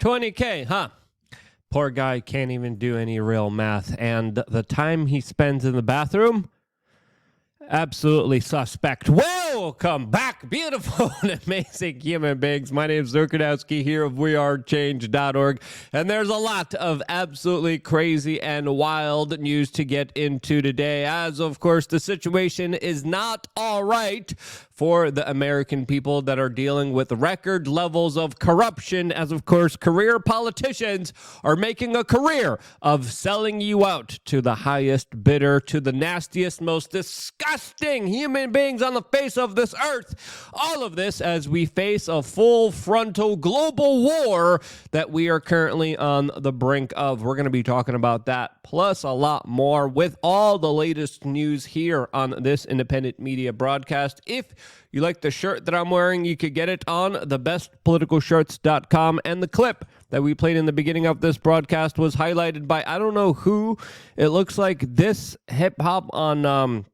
20K, huh? Poor guy can't even do any real math. And the time he spends in the bathroom, absolutely suspect. Welcome back, beautiful and amazing human beings. My name is Luke here of WeAreChange.org, and there's a lot of absolutely crazy and wild news to get into today, as of course the situation is not all right for the American people that are dealing with record levels of corruption, as of course career politicians are making a career of selling you out to the highest bidder, to the nastiest, most disgusting human beings on the face of this earth. All of this as we face a full frontal global war that we are currently on the brink of. We're going to be talking about that plus a lot more with all the latest news here on this independent media broadcast. If you like the shirt that I'm wearing, you could get it on thebestpoliticalshirts.com. And the clip that we played in the beginning of this broadcast was highlighted by, I don't know who. It looks like this hip hop on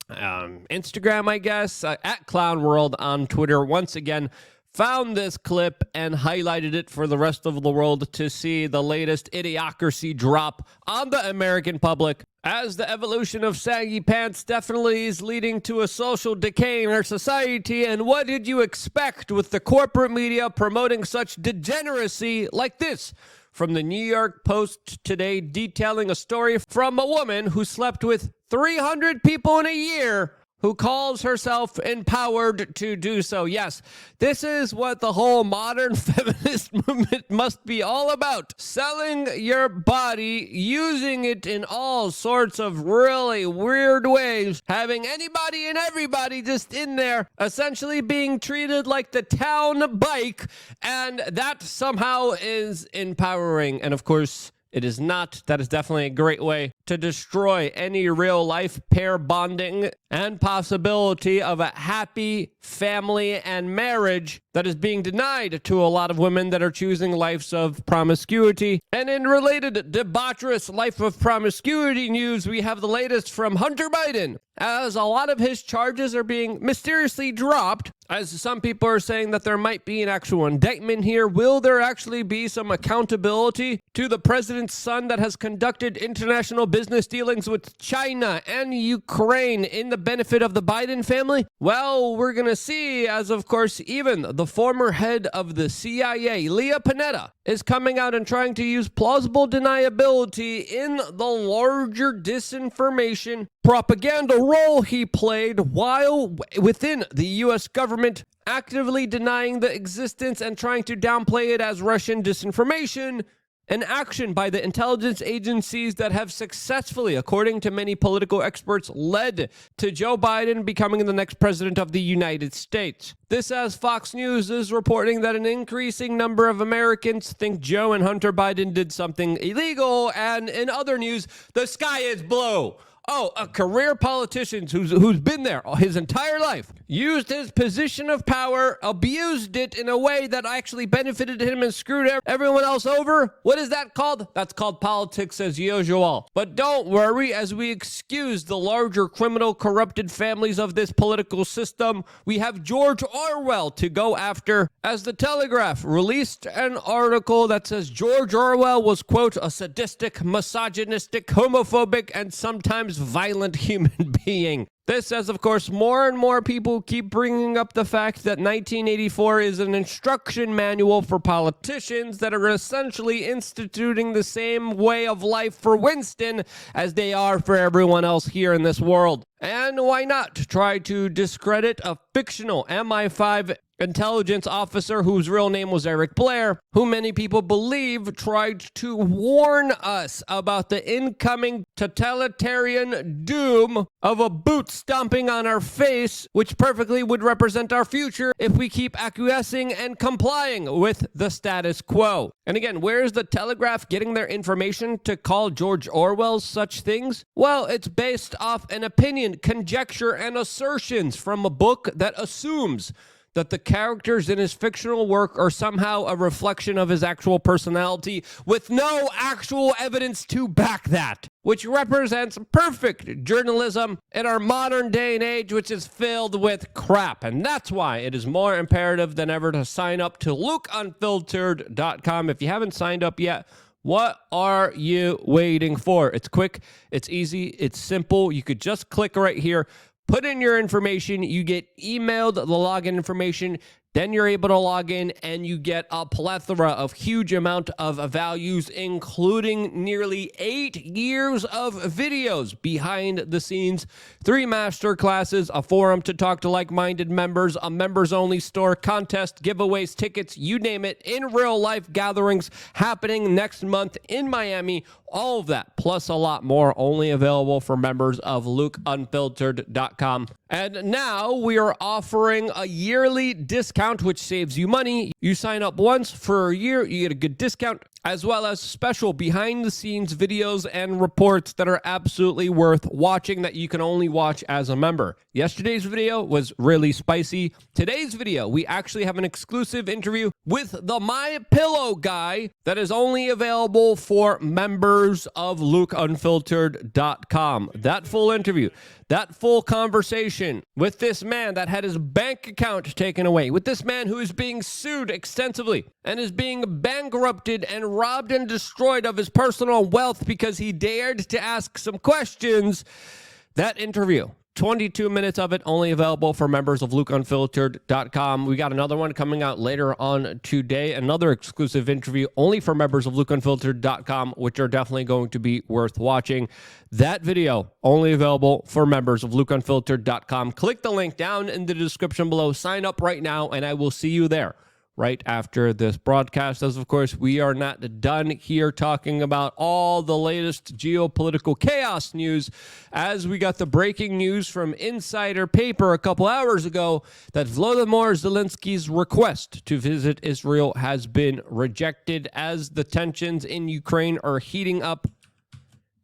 Instagram, I guess, at Clown World on Twitter. Once again, found this clip and highlighted it for the rest of the world to see the latest idiocracy drop on the American public, as the evolution of saggy pants definitely is leading to a social decay in our society. And what did you expect with the corporate media promoting such degeneracy like this? From the New York Post today, detailing a story from a woman who slept with 300 people in a year, who calls herself empowered to do so. Yes, this is what the whole modern feminist movement must be all about. Selling your body, using it in all sorts of really weird ways, having anybody and everybody just in there, essentially being treated like the town bike, and that somehow is empowering. And of course, it is not. That is definitely a great way to destroy any real life pair bonding and possibility of a happy family and marriage that is being denied to a lot of women that are choosing lives of promiscuity. And in related debaucherous life of promiscuity news, we have the latest from Hunter Biden, as a lot of his charges are being mysteriously dropped, as some people are saying that there might be an actual indictment here. Will there actually be some accountability to the president's son that has conducted international business dealings with China and Ukraine in the benefit of the Biden family? Well, we're going to see, as of course even the former head of the CIA, Leah Panetta, is coming out and trying to use plausible deniability in the larger disinformation propaganda role he played while within the U.S. government, actively denying the existence and trying to downplay it as Russian disinformation, an action by the intelligence agencies that have successfully, according to many political experts, led to Joe Biden becoming the next president of the United States. This, as Fox News is reporting, that an increasing number of Americans think Joe and Hunter Biden did something illegal, and in other news, the sky is blue. Oh, a career politician who's been there his entire life, used his position of power, abused it in a way that actually benefited him and screwed everyone else over. What is that called? That's called politics as usual. But don't worry, as we excuse the larger criminal corrupted families of this political system, we have George Orwell to go after, as the Telegraph released an article that says George Orwell was, quote, a sadistic, misogynistic, homophobic, and sometimes violent human being. This, as of course more and more people keep bringing up the fact that 1984 is an instruction manual for politicians that are essentially instituting the same way of life for Winston as they are for everyone else here in this world. And why not try to discredit a fictional MI5 intelligence officer whose real name was Eric Blair, who many people believe tried to warn us about the incoming totalitarian doom of a boot stomping on our face, which perfectly would represent our future if we keep acquiescing and complying with the status quo. And again, where's the Telegraph getting their information to call George Orwell such things? Well, it's based off an opinion, conjecture, and assertions from a book that assumes that the characters in his fictional work are somehow a reflection of his actual personality, with no actual evidence to back that. which represents perfect journalism in our modern day and age, which is filled with crap. And that's why it is more imperative than ever to sign up to LukeUnfiltered.com. If you haven't signed up yet, what are you waiting for? It's quick, it's easy, it's simple. You could just click right here, put in your information, you get emailed the login information, then you're able to log in and you get a plethora of huge amount of values, including nearly 8 years of videos behind the scenes, 3 master classes, a forum to talk to like-minded members, a members-only store, contest, giveaways, tickets, you name it, in real-life gatherings happening next month in Miami. All of that, plus a lot more, only available for members of LukeUnfiltered.com. And now we are offering a yearly discount, which saves you money. You sign up once for a year, you get a good discount, as well as special behind-the-scenes videos and reports that are absolutely worth watching that you can only watch as a member. Yesterday's video was really spicy. Today's video, we actually have an exclusive interview with the My Pillow guy that is only available for members of LukeUnfiltered.com. That full interview, that full conversation with this man that had his bank account taken away, with this man who is being sued extensively and is being bankrupted and robbed and destroyed of his personal wealth because he dared to ask some questions. That interview, 22 minutes of it, only available for members of LukeUnfiltered.com. We got another one coming out later on today, another exclusive interview only for members of LukeUnfiltered.com, which are definitely going to be worth watching. That video, only available for members of LukeUnfiltered.com. Click the link down in the description below. Sign up right now, and I will see you there right after this broadcast. As of course, we are not done here talking about all the latest geopolitical chaos news, as we got the breaking news from Insider Paper a couple hours ago that Volodymyr Zelensky's request to visit Israel has been rejected as the tensions in Ukraine are heating up.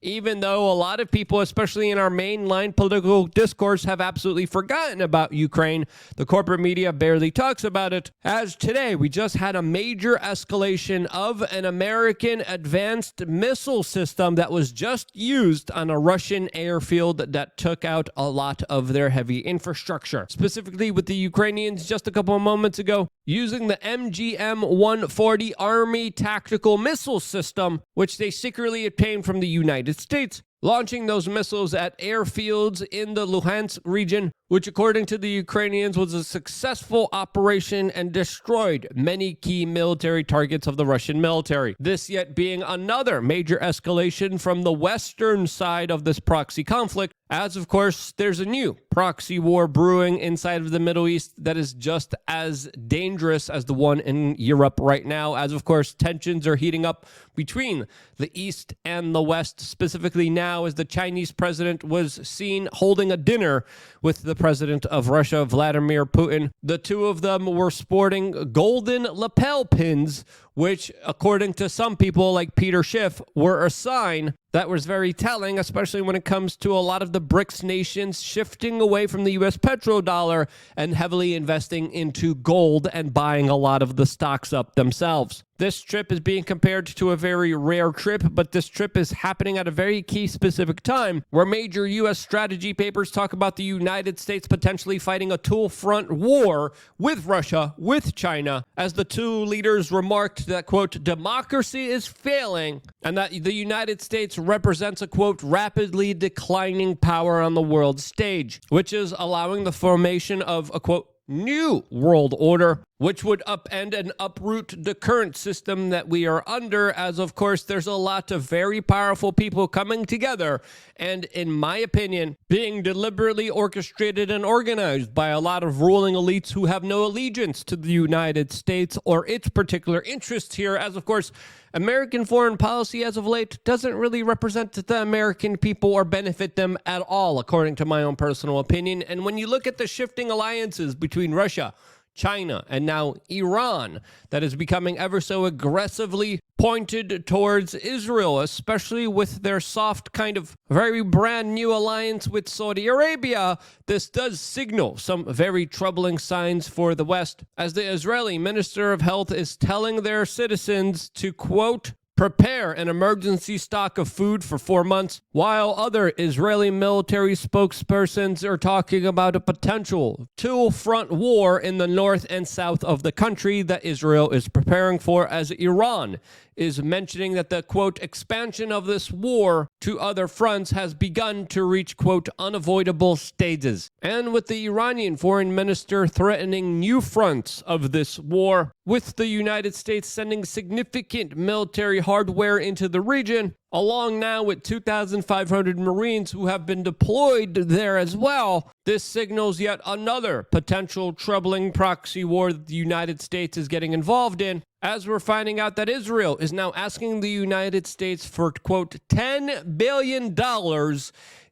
Even though a lot of people, especially in our mainline political discourse, have absolutely forgotten about Ukraine, the corporate media barely talks about it. As today, we just had a major escalation of an American advanced missile system that was just used on a Russian airfield that took out a lot of their heavy infrastructure. Specifically with the Ukrainians just a couple of moments ago, using the MGM-140 Army tactical missile system, which they secretly obtained from the United States, launching those missiles at airfields in the Luhansk region, which according to the Ukrainians was a successful operation and destroyed many key military targets of the Russian military. This yet being another major escalation from the western side of this proxy conflict, as of course there's a new proxy war brewing inside of the Middle East that is just as dangerous as the one in Europe right now, as of course tensions are heating up between the East and the West, specifically now as the Chinese president was seen holding a dinner with the president of Russia, Vladimir Putin. The two of them were sporting golden lapel pins, which, according to some people like Peter Schiff, were a sign that was very telling, especially when it comes to a lot of the BRICS nations shifting away from the U.S. petrodollar and heavily investing into gold and buying a lot of the stocks up themselves. This trip is being compared to a very rare trip, but this trip is happening at a very key specific time where major U.S. strategy papers talk about the United States potentially fighting a two-front war with Russia, with China, as the two leaders remarked that, quote, democracy is failing and that the United States represents a, quote, rapidly declining power on the world stage, which is allowing the formation of a, quote, new world order, which would upend and uproot the current system that we are under, as of course there's a lot of very powerful people coming together and, in my opinion, being deliberately orchestrated and organized by a lot of ruling elites who have no allegiance to the United States or its particular interests here, as of course American foreign policy as of late doesn't really represent the American people or benefit them at all, according to my own personal opinion. And when you look at the shifting alliances between Russia, China, and now Iran that is becoming ever so aggressively pointed towards Israel, especially with their soft kind of very brand new alliance with Saudi Arabia, this does signal some very troubling signs for the West, as the Israeli Minister of Health is telling their citizens to, quote, prepare an emergency stock of food for 4 months, while other Israeli military spokespersons are talking about a potential two-front war in the north and south of the country that Israel is preparing for, as Iran is mentioning that the, quote, expansion of this war to other fronts has begun to reach, quote, unavoidable stages. And with the Iranian foreign minister threatening new fronts of this war, with the United States sending significant military hardware into the region, along now with 2,500 Marines who have been deployed there as well, this signals yet another potential troubling proxy war that the United States is getting involved in, as we're finding out that Israel is now asking the United States for, quote, $10 billion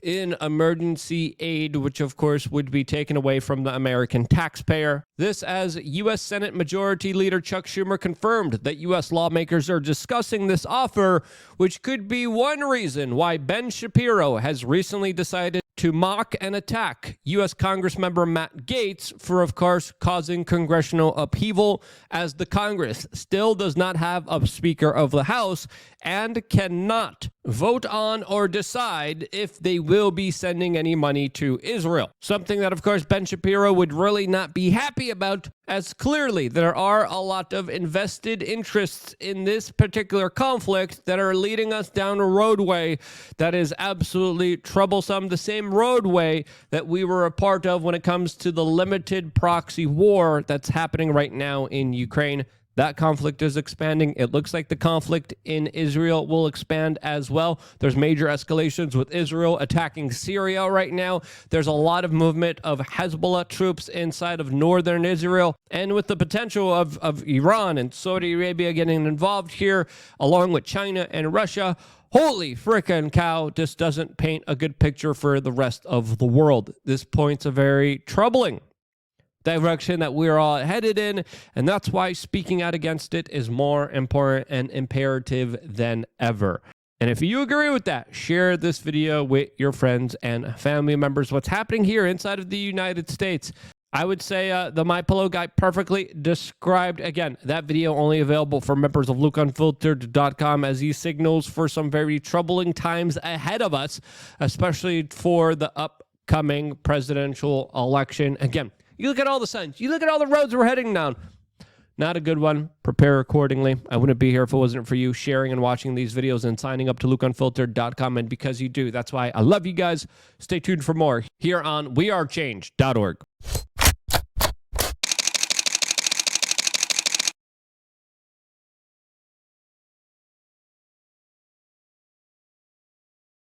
in emergency aid, which of course would be taken away from the American taxpayer. This as U.S. Senate Majority Leader Chuck Schumer confirmed that U.S. lawmakers are discussing this offer, which could be one reason why Ben Shapiro has recently decided to mock and attack U.S. Congressmember Matt Gaetz for, of course, causing congressional upheaval, as the Congress still does not have a Speaker of the House and cannot vote on or decide if they will be sending any money to Israel. Something that, of course, Ben Shapiro would really not be happy about, as clearly there are a lot of invested interests in this particular conflict that are leading us down a roadway that is absolutely troublesome. The same roadway that we were a part of when it comes to the limited proxy war that's happening right now in Ukraine. That conflict is expanding. It looks like the conflict in Israel will expand as well. There's major escalations with Israel attacking Syria right now. There's a lot of movement of Hezbollah troops inside of northern Israel. And with the potential of Iran and Saudi Arabia getting involved here, along with China and Russia, holy frickin' cow, this doesn't paint a good picture for the rest of the world. This points a very troubling direction that we're all headed in, and that's why speaking out against it is more important and imperative than ever. And if you agree with that, share this video with your friends and family members. What's happening here inside of the United States, I would say the My Pillow guy perfectly described. Again, that video only available for members of LukeUnfiltered.com, as he signals for some very troubling times ahead of us, especially for the upcoming presidential election. Again, you look at all the signs. You look at all the roads we're heading down. Not a good one. Prepare accordingly. I wouldn't be here if it wasn't for you sharing and watching these videos and signing up to LukeUnfiltered.com. And because you do, that's why I love you guys. Stay tuned for more here on wearechange.org.